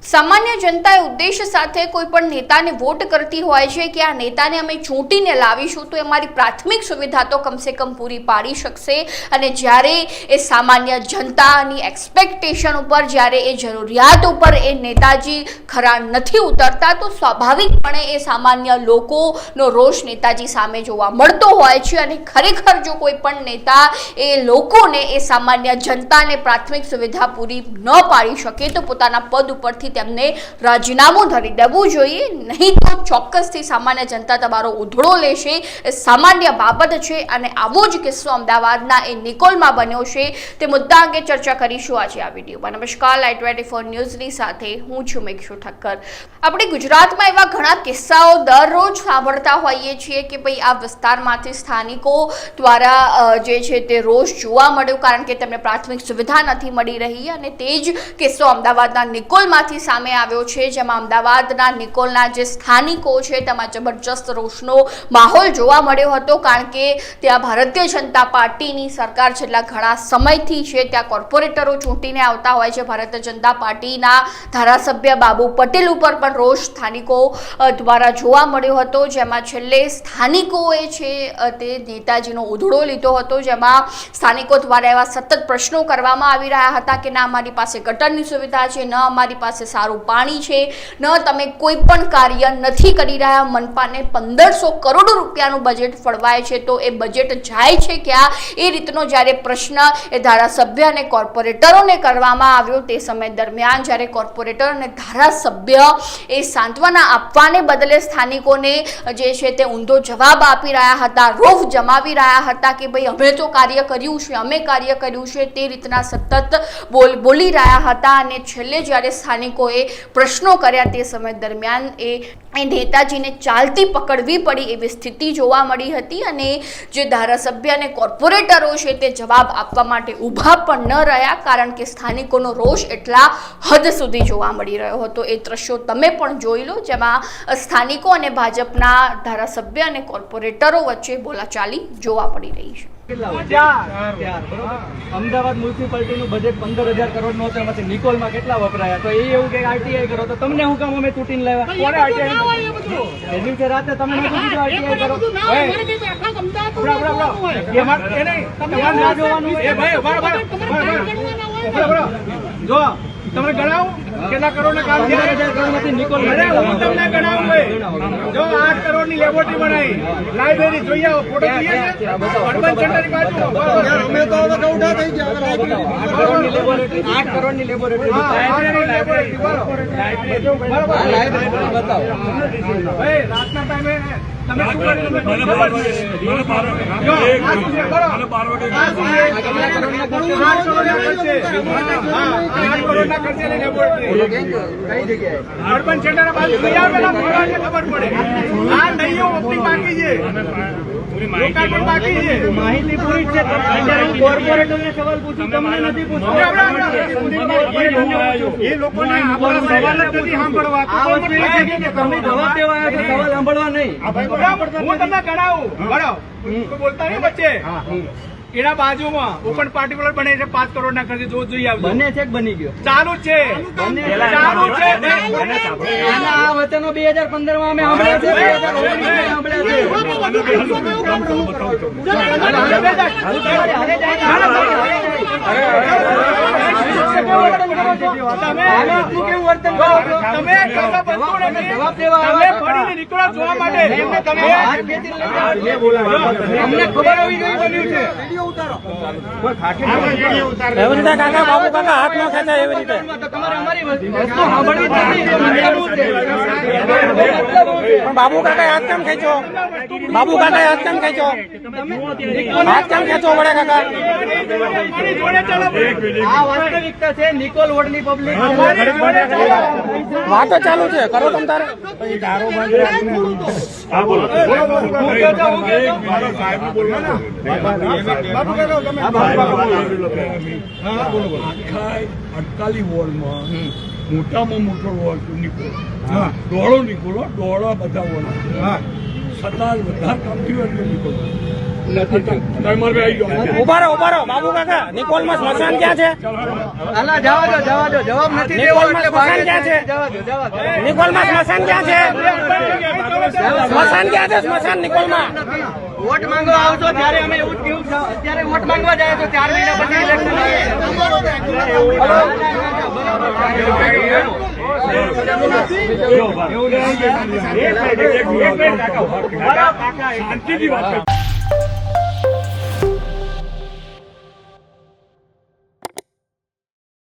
સામાન્ય જનતાએ ઉદ્દેશ સાથે કોઈ પણ નેતાને વોટ કરતી હોય છે કે આ નેતાને અમે ચૂંટીને લાવીશું તો અમારી પ્રાથમિક સુવિધા તો કમસે કમ પૂરી પાડી શકશે, અને જ્યારે એ સામાન્ય જનતાની એક્સપેક્ટેશન ઉપર, જ્યારે એ જરૂરિયાત ઉપર એ નેતાજી ખરા નથી ઉતરતા તો સ્વાભાવિકપણે એ સામાન્ય લોકોનો રોષ નેતાજી સામે જોવા મળતો હોય છે. અને ખરેખર જો કોઈ પણ નેતા એ લોકોને, એ સામાન્ય જનતાને પ્રાથમિક સુવિધા પૂરી ન પાડી શકે તો પોતાના પદ ઉપરથી તેમને રાજીનામું ધરી દેવું જોઈએ, નહીં તો ચોક્કસથી સામાન્ય જનતા તમારો ઉધડો લેશે. એ સામાન્ય બાબત છે અને આવો જ કિસ્સો અમદાવાદના એ નિકોલમાં બન્યો છે. તે મુદ્દા અંગે ચર્ચા કરીશું આજે આ વિડીયોમાં. નમસ્કાર, લાઈવ 24 ન્યૂઝની સાથે હું છું મેઘશુ ઠક્કર. આપણે ગુજરાતમાં એવા ઘણા કિસ્સાઓ દરરોજ સાંભળતા હોઈએ છીએ કે ભાઈ આ વિસ્તારમાંથી સ્થાનિકો દ્વારા જે છે તે રોષ જોવા મળ્યો કારણ કે તેમને પ્રાથમિક સુવિધા નથી મળી રહી, અને તે જ કિસ્સો અમદાવાદના નિકોલમાંથી સામે આવ્યો છે, જેમાં અમદાવાદના નિકોલના જે સ્થાનિકો છે તેમાં જબરજસ્ત રોષનો માહોલ જોવા મળ્યો હતો કારણ કે ત્યાં ભારતીય જનતા પાર્ટીની સરકાર છેલ્લા ઘણા સમયથી છે. ત્યાં કોર્પોરેટરો ચૂંટીને આવતા હોય છે. ભારતીય જનતા પાર્ટીના ધારાસભ્ય બાબુ પટેલ ઉપર પણ રોષ સ્થાનિકો દ્વારા જોવા મળ્યો હતો, જેમાં છેલ્લે સ્થાનિકોએ છે તે નેતાજીનો ઉધડો લીધો હતો, જેમાં સ્થાનિકો દ્વારા એવા સતત પ્રશ્નો કરવામાં આવી રહ્યા હતા કે ના અમારી પાસે ગટરની સુવિધા છે, ન અમારી પાસે સારું પાણી છે, ન તમે કોઈ પણ કાર્ય નથી કરી રહ્યા. મનપાને 1500 કરોડ રૂપિયાનું બજેટ ફળવાય છે તો એ બજેટ જાય છે ક્યાં, એ રીતનો જ્યારે પ્રશ્ન એ ધારાસભ્ય અને કોર્પોરેટરોને કરવામાં આવ્યો તે સમય દરમિયાન જ્યારે કોર્પોરેટર અને ધારાસભ્ય એ સાંત્વના આપવાને બદલે સ્થાનિકોને જે છે તે ઊંધો જવાબ આપી રહ્યા હતા, રોફ જમાવી રહ્યા હતા કે ભાઈ અમે તો કાર્ય કર્યું છે, અમે કાર્ય કર્યું છે, તે રીતના સતત બોલી રહ્યા હતા. અને છેલ્લે જ્યારે સ્થાનિકોએ પ્રશ્નો કર્યા તે સમય દરમિયાન એ નેતાજીને ચાલતી પકડવી પડી એવી સ્થિતિ જોવા મળી હતી, અને જે ધારાસભ્ય અને કોર્પોરેટરો છે તે જવાબ આપવા માટે ઊભા પણ ન રહ્યા કારણ કે સ્થાનિકોનો રોષ એટલા હદ સુધી જોવા મળી રહ્યો હતો. એ દ્રશ્યો તમે પણ જોઈ લો, જેમાં સ્થાનિકો અને ભાજપના ધારાસભ્ય અને કોર્પોરેટરો વચ્ચે બોલાચાલી જોવા પડી રહી છે. અમદાવાદ મ્યુનિસિપાલિટીનું બજેટ 15,000 કરોડ નું હતું, એમાંથી નિકોલમાં કેટલા વપરાયા? તો એ એવું કે આરટીઆઈ કરો તો તમને હું કામ અમે તૂટીને લાવ્યા? કોને આરટીઆઈ? એ દિવસે રાતે તમે નતું કીધું આરટીઆઈ કરો? જો તમને ગણાવું કેટલા કરોડ ના કામ થયા? 15,000 કરોડ માંથી નિકોલ હું તમને ગણાવું. જો 8 કરોડ ની લેબોરેટરી બનાવી, લાઇબ્રેરી જોઈ આવો, ફોટો જોઈએ છે અર્બન સેન્ટરની બાજુ. અમે તો હવે કૌડા થઈ ગયા. 8 કરોડ ની લેબોરેટરી, 8 કરોડ ની લેબોરેટરી, લાઇબ્રેરી બરાબર, લાઇબ્રેરી બતાવો ભાઈ. રાતના ટાઈમે તમે શું કર્યું? મને ખબર છે. જો આ શું છે? બરાબર, 8 કરોડ ના ખર્ચે, 8 કરોડ ના ખર્ચે લેબોરેટરી કઈ જગ્યાએ? અર્બન સેન્ટર બાજુ જોઈ આવેલા મોરાને ખબર પડે. આ નહીઓ ઓપનિંગ બાકી છે, લોકાર્પણ બાકી છે. માહિતી પૂરી છે. અત્યારે હું કોર્પોરેટરને સવાલ પૂછું, તમને નથી પૂછતો. એ લોકોને આપણા સવાલ જ નથી સાંભળવા. આ વસ્તુ એ છે કે તમે જવાબ દેવા આવ્યા છો, સવાલ સાંભળવા નહીં. હું તમને ગણાવું, બરાબર, બોલતા નહીં વચ્ચે. એના બાજુમાં ઓપન પાર્ટિક્યુલર બને છે 5 કરોડ ના ખર્ચે. જો જોઈ આવજો. બને છે કે બની ગયો? ચાલુ છે, ચાલુ છે. આ વચનો 2015 માં અમે સાંભળ્યા છે, 2015 બાબુ કાકા હાથ કેમ ખેંચો? બાબુ કાકા હાથ કેમ ખેંચો? હાથ કેમ ખેંચો વડે કાકા? આ વાસ્તવિકતા છે. નિકોલ વોર્ડની પબ્લિક વાતો ચાલુ છે, કરો તમ તારે. બાપુ કાકા તમે હા બોલો બોલો આખા 48 વોર્ડમાં મોટામાં મોટો વોર્ડ નીકળો દોડો નીકળો દોડો બધા વોર્ડ હા છતાં બધા કામ થયું એટલે નીકળો ઉભા રહો બાબુ કાકા નિકોલમાં સ્મશાન ક્યાં છે આલા જવા દો જવાબ નથી દેવો નિકોલમાં સ્મશાન ક્યાં છે નિકોલમાં સ્મશાન ક્યાં છે સ્મશાન ક્યાં છે સ્મશાન નિકોલમાં વોટ માંગવા આવશો ત્યારે અમે એવું જ કેવું છે. અત્યારે વોટ માંગવા જાય તો 4 મહિના પછી ઇલેક્શન શાંતિથી વાત